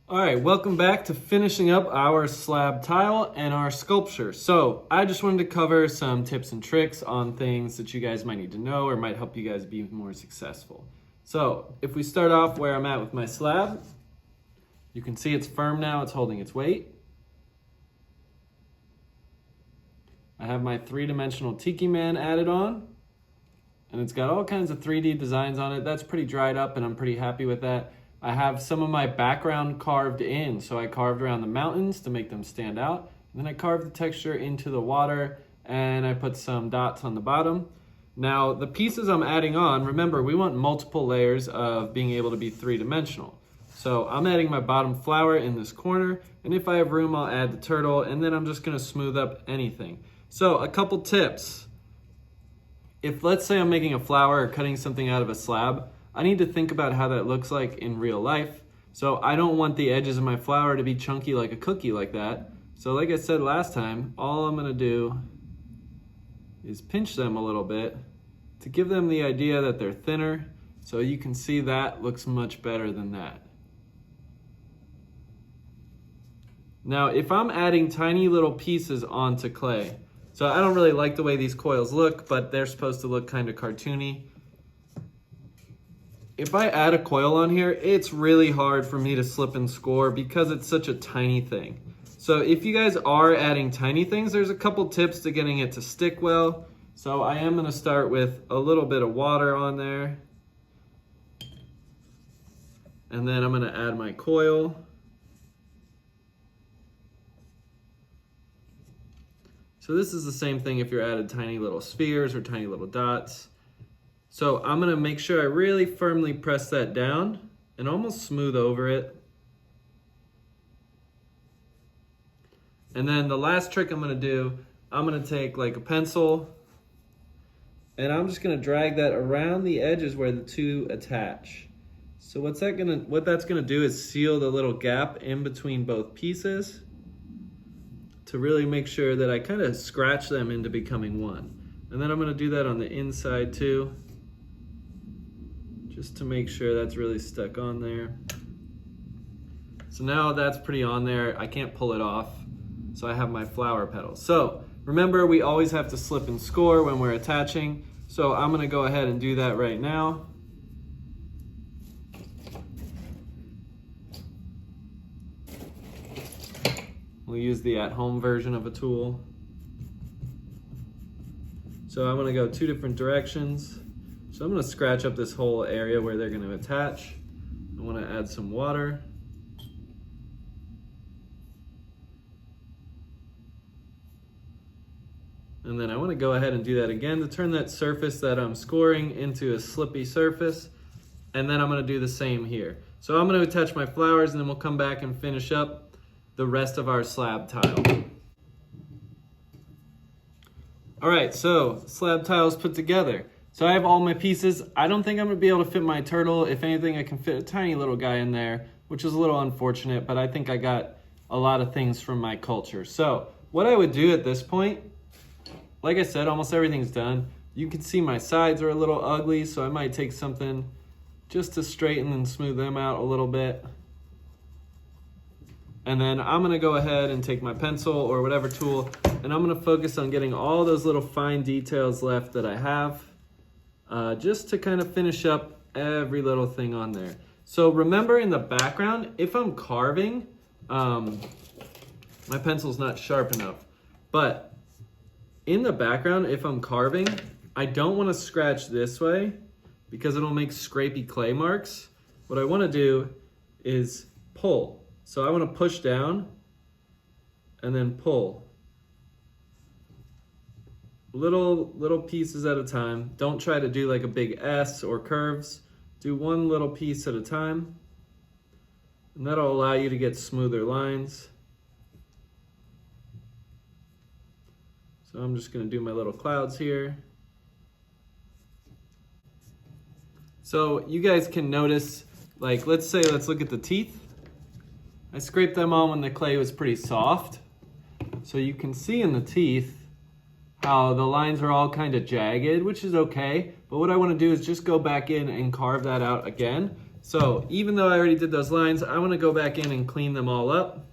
All right, welcome back to finishing up our slab tile and our sculpture. So I just wanted to cover some tips and tricks on things that you guys might need to know or might help you guys be more successful. So if we start off where I'm at with my slab, you can see it's firm now, it's holding its weight. I have my three-dimensional Tiki Man added on, and it's got all kinds of 3D designs on it. That's pretty dried up and I'm pretty happy with that. I have some of my background carved in. So I carved around the mountains to make them stand out. And then I carved the texture into the water and I put some dots on the bottom. Now the pieces I'm adding on, remember we want multiple layers of being able to be three-dimensional. So I'm adding my bottom flower in this corner, and if I have room I'll add the turtle, and then I'm just gonna smooth up anything. So a couple tips. If let's say I'm making a flower or cutting something out of a slab, I need to think about how that looks like in real life. So I don't want the edges of my flower to be chunky like a cookie like that. So like I said last time, all I'm gonna do is pinch them a little bit to give them the idea that they're thinner. So you can see that looks much better than that. Now, if I'm adding tiny little pieces onto clay, so I don't really like the way these coils look, but they're supposed to look kind of cartoony. If I add a coil on here, it's really hard for me to slip and score because it's such a tiny thing. So if you guys are adding tiny things, there's a couple tips to getting it to stick well. So I am gonna start with a little bit of water on there. And then I'm gonna add my coil. So this is the same thing if you're added tiny little spheres or tiny little dots. So I'm gonna make sure I really firmly press that down and almost smooth over it. And then the last trick I'm gonna do, I'm gonna take like a pencil and I'm just gonna drag that around the edges where the two attach. So what that's gonna do is seal the little gap in between both pieces to really make sure that I kind of scratch them into becoming one. And then I'm gonna do that on the inside too, just to make sure that's really stuck on there. So now that's pretty on there. I can't pull it off. So I have my flower petals. So remember, we always have to slip and score when we're attaching. So I'm gonna go ahead and do that right now. We'll use the at-home version of a tool. So I'm gonna go two different directions. So I'm gonna scratch up this whole area where they're gonna attach. I wanna add some water. And then I wanna go ahead and do that again to turn that surface that I'm scoring into a slippy surface. And then I'm gonna do the same here. So I'm gonna attach my flowers and then we'll come back and finish up the rest of our slab tile. All right, so slab tiles put together. So I have all my pieces. I don't think I'm gonna be able to fit my turtle. If anything, I can fit a tiny little guy in there, which is a little unfortunate, but I think I got a lot of things from my culture. So what I would do at this point, like I said, almost everything's done. You can see my sides are a little ugly, so I might take something just to straighten and smooth them out a little bit. And then I'm gonna go ahead and take my pencil or whatever tool, and I'm gonna focus on getting all those little fine details left that I have. Just to kind of finish up every little thing on there. So remember in the background, if I'm carving, my pencil's not sharp enough, but in the background, if I'm carving, I don't want to scratch this way because it'll make scrapey clay marks. What I want to do is pull. So I want to push down and then pull. Little pieces at a time. Don't try to do like a big S or curves. Do one little piece at a time. And that'll allow you to get smoother lines. So I'm just gonna do my little clouds here. So you guys can notice, like let's look at the teeth. I scraped them on when the clay was pretty soft. So you can see in the teeth how the lines are all kind of jagged, which is okay. But what I want to do is just go back in and carve that out again So even though I already did those lines, I want to go back in and clean them all up,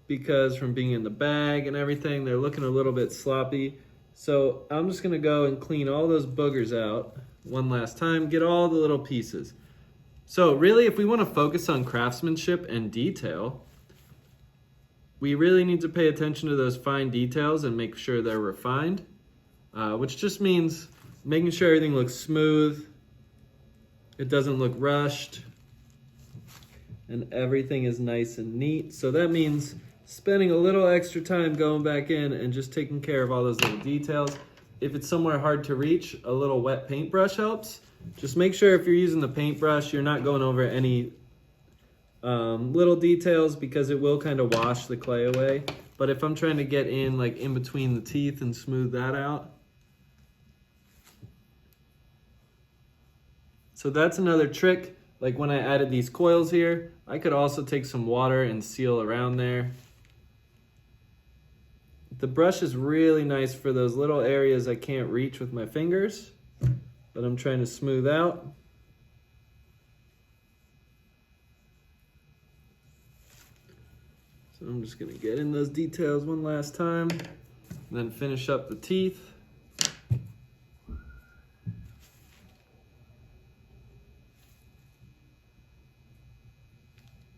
because from being in the bag and everything, they're looking a little bit sloppy. So I'm just gonna go and clean all those boogers out one last time, get all the little pieces. So really, if we wanna focus on craftsmanship and detail, we really need to pay attention to those fine details and make sure they're refined, which just means making sure everything looks smooth, it doesn't look rushed, and everything is nice and neat. So that means spending a little extra time going back in and just taking care of all those little details. If it's somewhere hard to reach, a little wet paintbrush helps. Just make sure if you're using the paintbrush, you're not going over any little details, because it will kind of wash the clay away. But if I'm trying to get in like in between the teeth and smooth that out. So that's another trick. Like when I added these coils here, I could also take some water and seal around there. The brush is really nice for those little areas I can't reach with my fingers, but I'm trying to smooth out. So I'm just gonna get in those details one last time, and then finish up the teeth.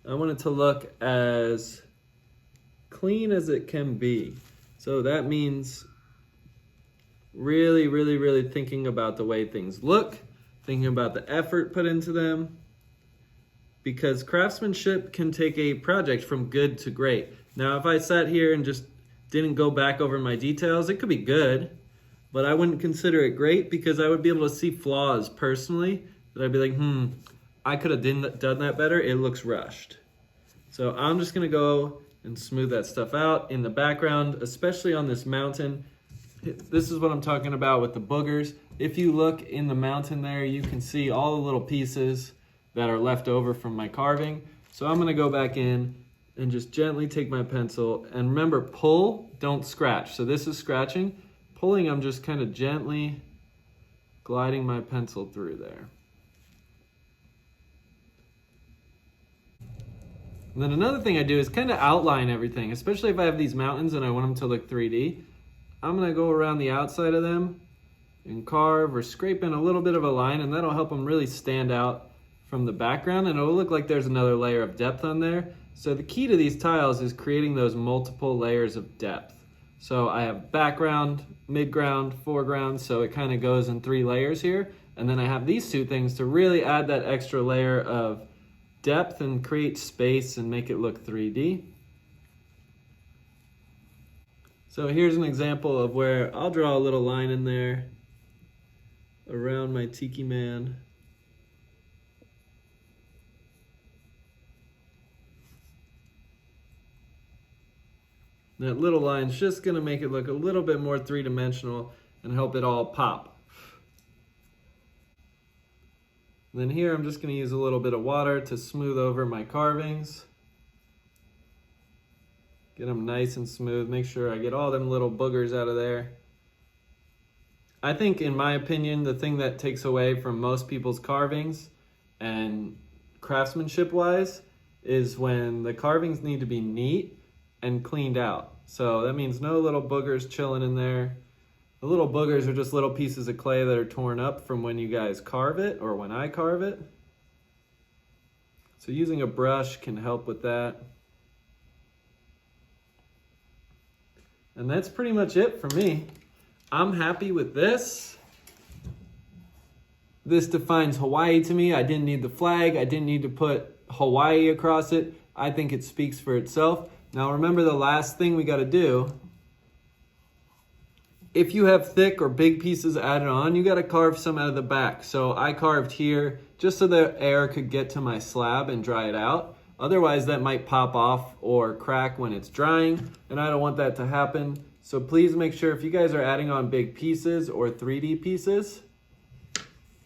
I want it to look as clean as it can be. So that means really thinking about the way things look, thinking about the effort put into them, because craftsmanship can take a project from good to great. Now, if I sat here and just didn't go back over my details, it could be good, but I wouldn't consider it great, because I would be able to see flaws personally that I'd be like, I could have done that better. It looks rushed. So I'm just gonna go and smooth that stuff out in the background, especially on this mountain. This is what I'm talking about with the boogers. If you look in the mountain there, you can see all the little pieces that are left over from my carving. So I'm gonna go back in and just gently take my pencil, and remember, pull, don't scratch. So this is scratching. Pulling, I'm just kind of gently gliding my pencil through there. And then another thing I do is kind of outline everything, especially if I have these mountains and I want them to look 3D. I'm gonna go around the outside of them and carve or scrape in a little bit of a line, and that'll help them really stand out from the background, and it'll look like there's another layer of depth on there. So the key to these tiles is creating those multiple layers of depth. So I have background, midground, foreground, so it kind of goes in 3 layers here. And then I have these 2 things to really add that extra layer of depth and create space and make it look 3D. So here's an example of where I'll draw a little line in there around my tiki man. That little line's just gonna make it look a little bit more 3-dimensional and help it all pop. And then here I'm just gonna use a little bit of water to smooth over my carvings. Get them nice and smooth, make sure I get all them little boogers out of there. I think, in my opinion, the thing that takes away from most people's carvings and craftsmanship wise is when the carvings need to be neat and cleaned out. So that means no little boogers chilling in there. The little boogers are just little pieces of clay that are torn up from when you guys carve it or when I carve it. So using a brush can help with that. And that's pretty much it for me. I'm happy with this. This defines Hawaii to me. I didn't need the flag. I didn't need to put Hawaii across it. I think it speaks for itself. Now remember, the last thing we got to do, if you have thick or big pieces added on, you got to carve some out of the back. So I carved here just so the air could get to my slab and dry it out. Otherwise that might pop off or crack when it's drying, and I don't want that to happen. So please make sure, if you guys are adding on big pieces or 3D pieces,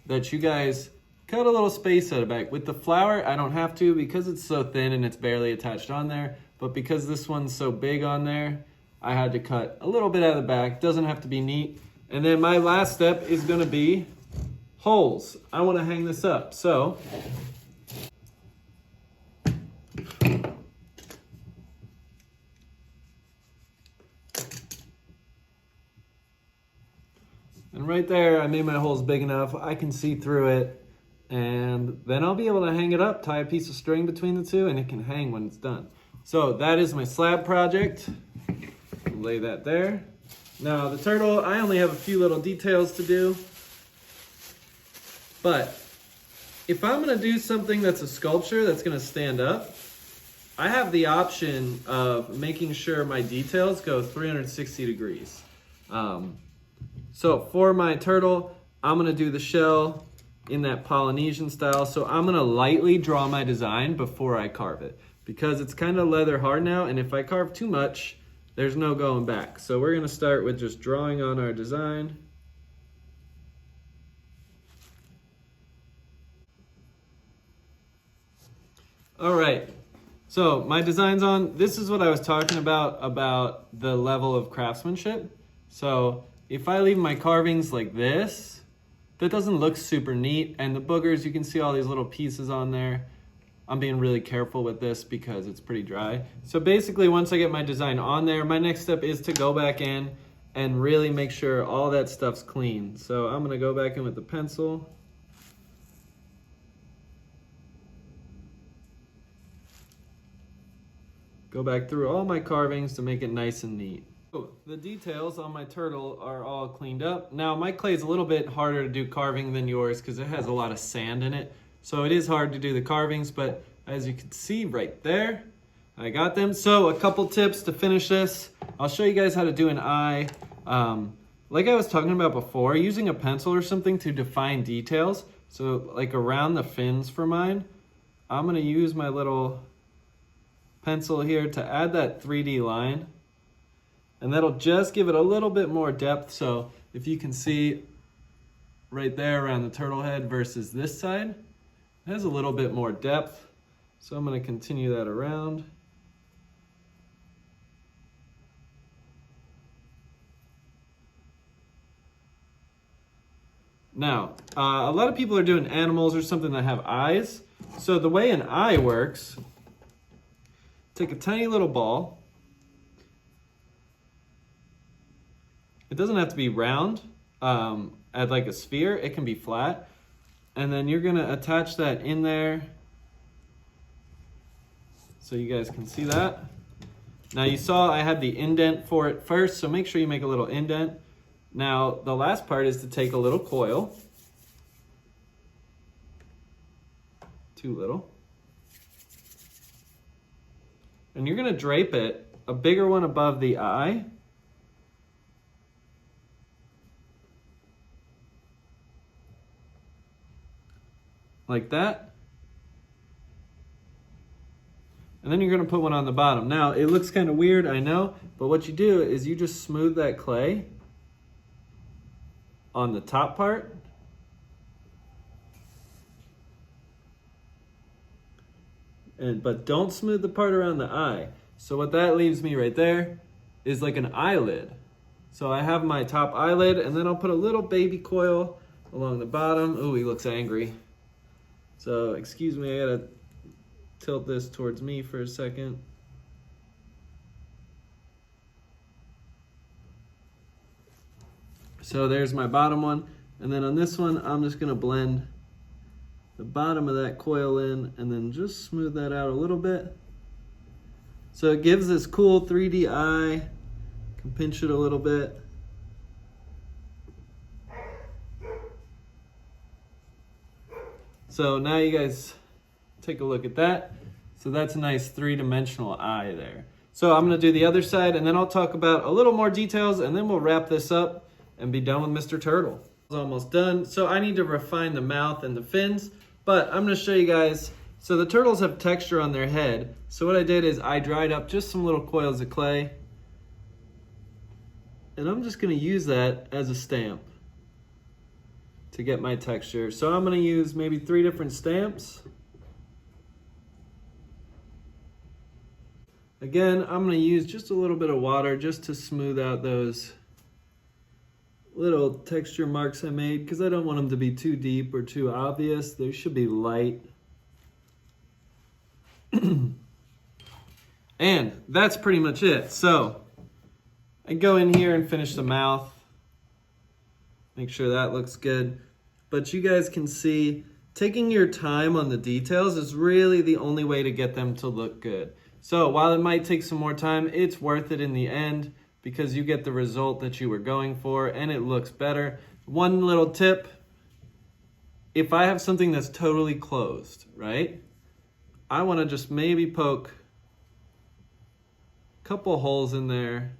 that you guys cut a little space out of back. With the flower, I don't have to because it's so thin and it's barely attached on there. But because this one's so big on there, I had to cut a little bit out of the back. Doesn't have to be neat. And then my last step is gonna be holes. I want to hang this up, so and right there, I made my holes big enough. I can see through it, and then I'll be able to hang it up, tie a piece of string between the two, and it can hang when it's done. So that is my slab project. Lay that there. Now the turtle, I only have a few little details to do, but if I'm gonna do something that's a sculpture that's gonna stand up, I have the option of making sure my details go 360 degrees. So for my turtle, I'm gonna do the shell in that Polynesian style. So I'm gonna lightly draw my design before I carve it, because it's kind of leather hard now, and if I carve too much, there's no going back. So we're gonna start with just drawing on our design. All right, so my design's on. This is what I was talking about the level of craftsmanship. So if I leave my carvings like this, that doesn't look super neat. And the boogers, you can see all these little pieces on there. I'm being really careful with this because it's pretty dry. So basically, once I get my design on there, my next step is to go back in and really make sure all that stuff's clean. So I'm gonna go back in with the pencil. Go back through all my carvings to make it nice and neat. So the details on my turtle are all cleaned up. Now my clay is a little bit harder to do carving than yours because it has a lot of sand in it. So it is hard to do the carvings, but as you can see right there, I got them. So a couple tips to finish this. I'll show you guys how to do an eye. Like I was talking about before, using a pencil or something to define details. So like around the fins for mine, I'm gonna use my little pencil here to add that 3D line. And that'll just give it a little bit more depth. So if you can see right there around the turtle head versus this side, it has a little bit more depth. So I'm gonna continue that around. Now, a lot of people are doing animals or something that have eyes. So the way an eye works, take a tiny little ball. It doesn't have to be round, at like a sphere, it can be flat. And then you're gonna attach that in there so you guys can see that. Now you saw I had the indent for it first, so make sure you make a little indent. Now the last part is to take a little coil, too little, and you're gonna drape it, a bigger one above the eye. Like that. And then you're gonna put one on the bottom. Now, it looks kind of weird, I know, but what you do is you just smooth that clay on the top part. But don't smooth the part around the eye. So what that leaves me right there is like an eyelid. So I have my top eyelid, and then I'll put a little baby coil along the bottom. Ooh, he looks angry. So excuse me, I gotta tilt this towards me for a second. So there's my bottom one. And then on this one, I'm just gonna blend the bottom of that coil in and then just smooth that out a little bit. So it gives this cool 3D eye. Can pinch it a little bit. So now you guys take a look at that. So that's a nice 3-dimensional eye there. So I'm gonna do the other side, and then I'll talk about a little more details, and then we'll wrap this up and be done with Mr. Turtle. It's almost done. So I need to refine the mouth and the fins, but I'm gonna show you guys. So the turtles have texture on their head. So what I did is I dried up just some little coils of clay, and I'm just gonna use that as a stamp to get my texture. So I'm gonna use maybe 3 different stamps. Again, I'm gonna use just a little bit of water just to smooth out those little texture marks I made because I don't want them to be too deep or too obvious. They should be light. And that's pretty much it. So I go in here and finish the mouth. Make sure that looks good. But you guys can see taking your time on the details is really the only way to get them to look good. So while it might take some more time, it's worth it in the end because you get the result that you were going for and it looks better. One little tip, if I have something that's totally closed, right? I want to just maybe poke a couple holes in there.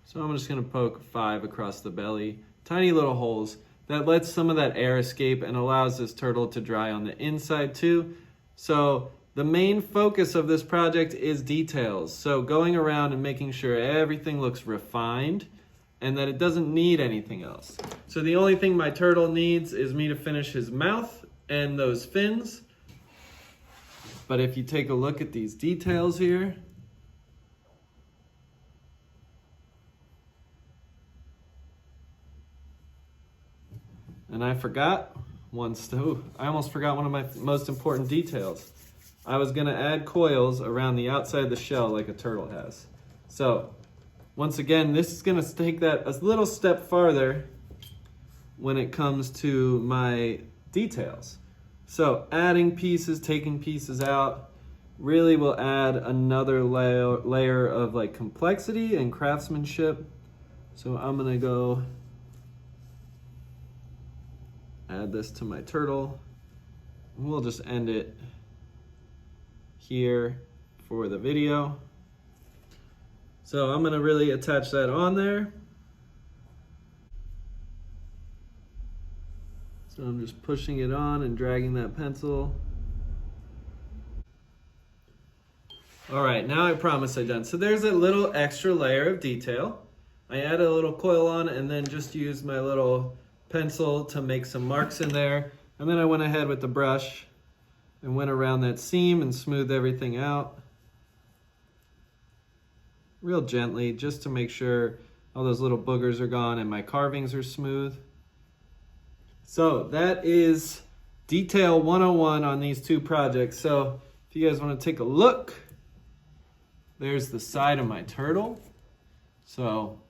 So I'm just going to poke 5 across the belly, tiny little holes. That lets some of that air escape and allows this turtle to dry on the inside too. So the main focus of this project is details. So going around and making sure everything looks refined and that it doesn't need anything else. So the only thing my turtle needs is me to finish his mouth and those fins. But if you take a look at these details here, and I forgot I almost forgot one of my most important details. I was gonna add coils around the outside of the shell like a turtle has. So once again, this is gonna take that a little step farther when it comes to my details. So adding pieces, taking pieces out, really will add another layer of like complexity and craftsmanship. So I'm gonna go add this to my turtle. We'll just end it here for the video. So I'm gonna really attach that on there. So I'm just pushing it on and dragging that pencil. All right, now I promise I'm done. So there's a little extra layer of detail. I added a little coil on and then just used my little pencil to make some marks in there. And then I went ahead with the brush and went around that seam and smoothed everything out. Real gently, just to make sure all those little boogers are gone and my carvings are smooth. So that is detail 101 on these two projects. So if you guys want to take a look, there's the side of my turtle. So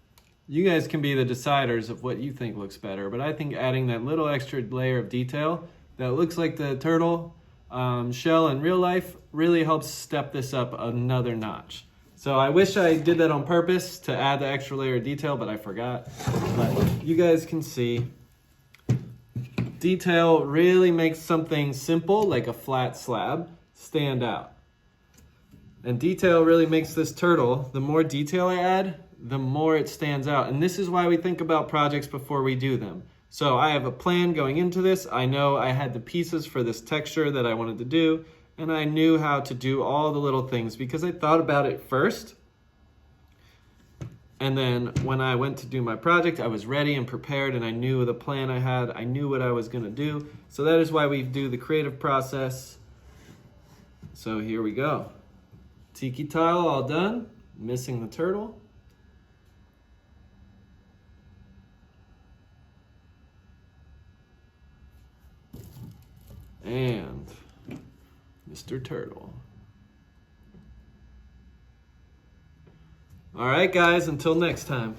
you guys can be the deciders of what you think looks better, but I think adding that little extra layer of detail that looks like the turtle shell in real life really helps step this up another notch. So I wish I did that on purpose to add the extra layer of detail, but I forgot. But you guys can see, detail really makes something simple, like a flat slab, stand out. And detail really makes this turtle, the more detail I add, the more it stands out. And this is why we think about projects before we do them. So I have a plan going into this. I know I had the pieces for this texture that I wanted to do, and I knew how to do all the little things because I thought about it first. And then when I went to do my project, I was ready and prepared and I knew the plan I had. I knew what I was gonna do. So that is why we do the creative process. So here we go. Tiki tile all done, missing the turtle. And Mr. Turtle. All right, guys, until next time.